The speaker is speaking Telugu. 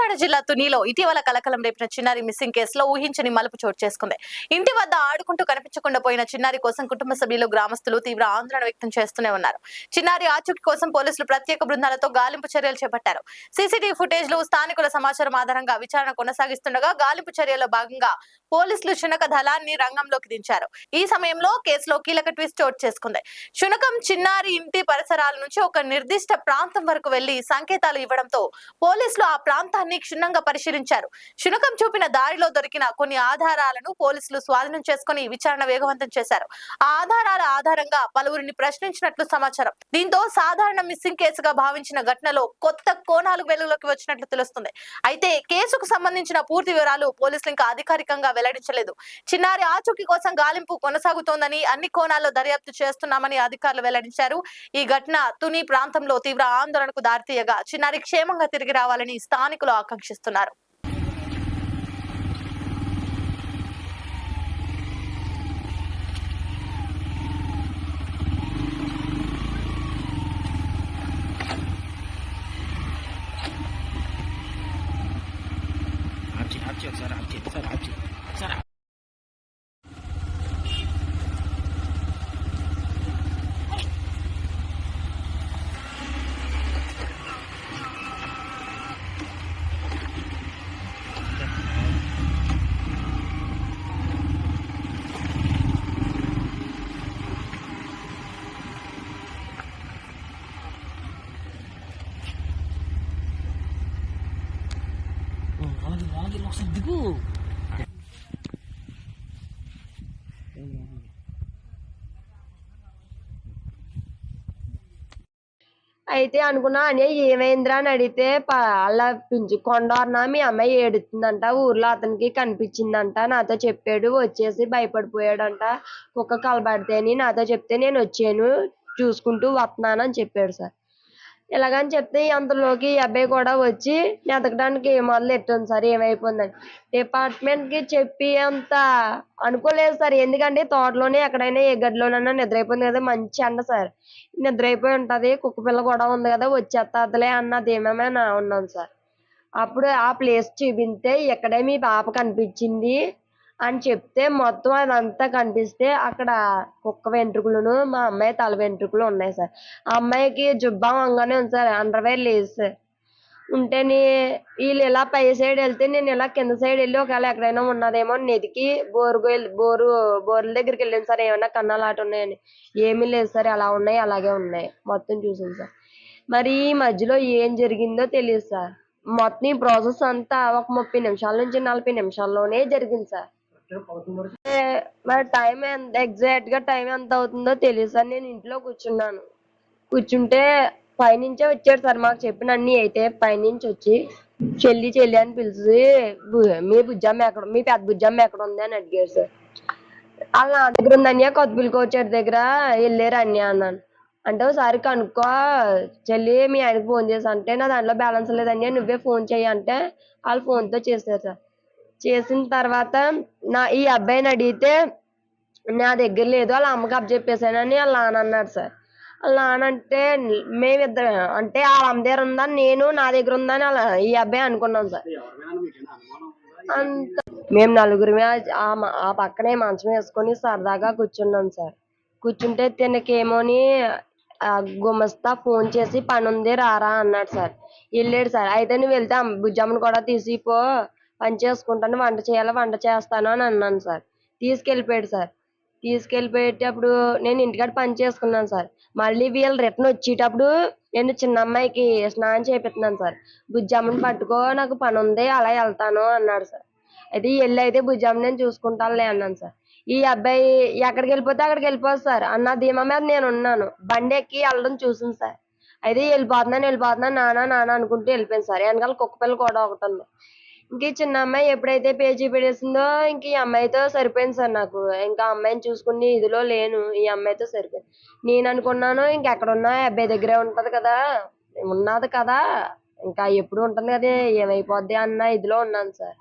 కాకినాడ జిల్లా తునిలో ఇటీవల కలకలం రేపిన చిన్నారి మిస్సింగ్ కేసులో ఊహించని మలుపు చోటు చేసుకుంది. ఇంటి వద్ద ఆడుకుంటూ కనిపించకుండా పోయిన చిన్నారి కోసం కుటుంబ సభ్యులు, గ్రామస్తులు తీవ్ర ఆందోళన వ్యక్తం చేస్తూనే ఉన్నారు. చిన్నారి ఆచూకీ కోసం పోలీసులు ప్రత్యేక బృందాలతో గాలింపు చర్యలు చేపట్టారు. సీసీటీవీ ఫుటేజ్లు, స్థానికుల సమాచారం ఆధారంగా విచారణ కొనసాగిస్తుండగా గాలింపు చర్యల్లో భాగంగా పోలీసులు శునక దళాన్ని రంగంలోకి దించారు. ఈ సమయంలో కేసులో కీలక ట్విస్ట్ చోటు చేసుకుంది. శునకం చిన్నారి ఇంటి పరిసరాల నుంచి ఒక నిర్దిష్ట ప్రాంతం వరకు వెళ్లి సంకేతాలు ఇవ్వడంతో పోలీసులు ఆ ప్రాంతాన్ని క్షుణ్ణంగా పరిశీలించారు. శునకం చూపిన దారిలో దొరికిన కొన్ని ఆధారాలను పోలీసులు స్వాధీనం చేసుకుని విచారణ వేగవంతం చేశారు. ఆ ఆధారాల ఆధారంగా పలువురిని ప్రశ్నించినట్లు సమాచారం. దీంతో సాధారణ మిస్సింగ్ కేసుగా భావించిన ఘటనలో కొత్త కోణాలు వెలుగులోకి వచ్చినట్లు తెలుస్తుంది. అయితే కేసుకు సంబంధించిన పూర్తి వివరాలు పోలీసులు ఇంకా అధికారికంగా వెల్లడించలేదు. చిన్నారి ఆచూకీ కోసం గాలింపు కొనసాగుతోందని, అన్ని కోణాల్లో దర్యాప్తు చేస్తున్నామని అధికారులు వెల్లడించారు. ఈ ఘటన తుని ప్రాంతంలో తీవ్ర ఆందోళనకు దారితీయగా చిన్నారి క్షేమంగా తిరిగి రావాలని స్థానికులు ఆకాంక్షిస్తున్నారు. అయితే అనుకున్నా అని ఏమైందిరా అని అడిగితే అలా కొండవర్ణ మీ అమ్మాయి ఏడుతుందంట, ఊర్లో అతనికి కనిపించిందంట, నాతో చెప్పాడు, వచ్చేసి భయపడిపోయాడంట, కుక్క కలబడితే అని నాతో చెప్తే నేను వచ్చాను, చూసుకుంటూ వస్తున్నాను అని చెప్పాడు సార్. ఇలాగని చెప్తే అంతలోకి ఈ అబ్బాయి కూడా వచ్చి ఎతకడానికి మొదలు ఎట్టాను సార్ ఏమైపోయిందని. డిపార్ట్మెంట్ కి చెప్పి అంత అనుకోలేదు సార్. ఎందుకంటే తోటలోనే ఎక్కడైనా ఏ గదిలోనైనా నిద్రైపోయింది కదా, మంచి ఎండ సార్, నిద్రైపోయి ఉంటది, కుక్క పిల్ల కూడా ఉంది కదా, వచ్చేస్తాదిలే అన్నది ఏమేమైనా ఉన్నాను సార్. అప్పుడు ఆ ప్లేస్ చూపిస్తే ఇక్కడే మీ పాప కనిపించింది అని చెప్తే మొత్తం అదంతా కనిపిస్తే అక్కడ కుక్క వెంట్రుకలను మా అమ్మాయి తల వెంట్రుకలు ఉన్నాయి సార్. ఆ అమ్మాయికి జుబ్బా వంగానే ఉంది సార్, అండర్వేర్ లేదు సార్. ఉంటేని వీళ్ళు ఇలా పై సైడ్ వెళ్తే నేను ఇలా కింద సైడ్ వెళ్ళి ఒకవేళ ఎక్కడైనా ఉన్నదేమో నెతికి బోర్ల దగ్గరికి వెళ్ళాను సార్, ఏమన్నా కన్నాలు ఆట ఉన్నాయని. ఏమీ లేదు సార్, ఎలా ఉన్నాయి అలాగే ఉన్నాయి, మొత్తం చూసాను సార్. మరి ఈ మధ్యలో ఏం జరిగిందో తెలియదు సార్. మొత్తం ఈ ప్రాసెస్ అంతా ఒక 30 నిమిషాల నుంచి 40 నిమిషాల్లోనే జరిగింది సార్. మరి టైం ఎంత ఎగ్జాక్ట్ గా టైం ఎంత అవుతుందో తెలియదు సార్. నేను ఇంట్లో కూర్చుంటే పైనుంచే వచ్చాడు సార్, మాకు చెప్పిన అన్ని. అయితే పైనుంచి వచ్చి చెల్లి చెల్లి అని పిలిచి మీ బుజ్జమ్మ ఎక్కడ, మీ పెద్ద బుజ్జమ్మ ఎక్కడ ఉంది అని అడిగారు సార్. వాళ్ళ నా దగ్గర ఉంది అన్య, కొత్తపల్లి కోచర్ దగ్గర వెళ్ళారు అన్య అన్నాను. అంటే ఒకసారి కనుక్కో చెల్లి, మీ ఆయనకి ఫోన్ చేసి అంటే నా దాంట్లో బ్యాలెన్స్ లేదన్య, నువ్వే ఫోన్ చెయ్యి అంటే వాళ్ళు ఫోన్తో చేశారు సార్. చేసిన తర్వాత ఈ అబ్బాయిని అడిగితే నా దగ్గర లేదు, వాళ్ళ అమ్మకి అప్పచెప్పేసానని వాళ్ళ నాన్న అన్నాడు సార్. వాళ్ళ నాన్న అంటే మేమిద్దరం అంటే వాళ్ళ అమ్మ దగ్గర ఉందా, నేను నా దగ్గర ఉందని ఈ అబ్బాయి అనుకున్నాం సార్. అంత మేము నలుగురిమే ఆ పక్కనే మంచం వేసుకొని సరదాగా కూర్చున్నాం సార్. కూర్చుంటే తినకేమోని గుమస్తా ఫోన్ చేసి పని ఉంది రారా అన్నాడు సార్. వెళ్ళాడు సార్. అయితే నువ్వు వెళ్తే బుజ్జమ్మను కూడా తీసిపో, పని చేసుకుంటాను, వంట చేయాలి, వంట చేస్తాను అని అన్నాను సార్. తీసుకెళ్ళిపోయాడు సార్. తీసుకెళ్ళిపోయేటప్పుడు నేను ఇంటికాడ పని చేసుకున్నాను సార్. మళ్ళీ వీళ్ళు రిటర్న్ వచ్చేటప్పుడు నేను చిన్న అమ్మాయికి స్నానం చేపిస్తున్నాను సార్. బుజ్జమ్మని పట్టుకో, నాకు పని ఉంది, అలా వెళ్తాను అన్నాడు సార్. అయితే అయితే బుజ్జమ్మ నేను చూసుకుంటానులే అన్నాను సార్. ఈ అబ్బాయి ఎక్కడికి వెళ్ళిపోతే అక్కడికి వెళ్ళిపోదు సార్ అన్న ధీమా మీద నేను ఉన్నాను. బండి ఎక్కి వెళ్ళడం చూసింది సార్. అయితే వెళ్ళిపోతున్నాను నాన్న అనుకుంటూ వెళ్ళిపోయింది సార్. వెనకాల కుక్క పిల్ల కూడా ఒకటి ఉంది. ఇంక ఈ చిన్న అమ్మాయి ఎప్పుడైతే పేజీ పెడేసిందో ఇంక ఈ అమ్మాయితో సరిపోయింది సార్ నాకు. ఇంకా అమ్మాయిని చూసుకుని ఇదిలో లేను, ఈ అమ్మాయితో సరిపోయింది. నేను అనుకున్నాను ఇంకెక్కడున్నా అబ్బాయి దగ్గరే ఉన్నది కదా, ఇంకా ఎప్పుడు ఉంటుంది కదా, ఏమైపోద్ది అన్న ఇదిలో ఉన్నాను సార్.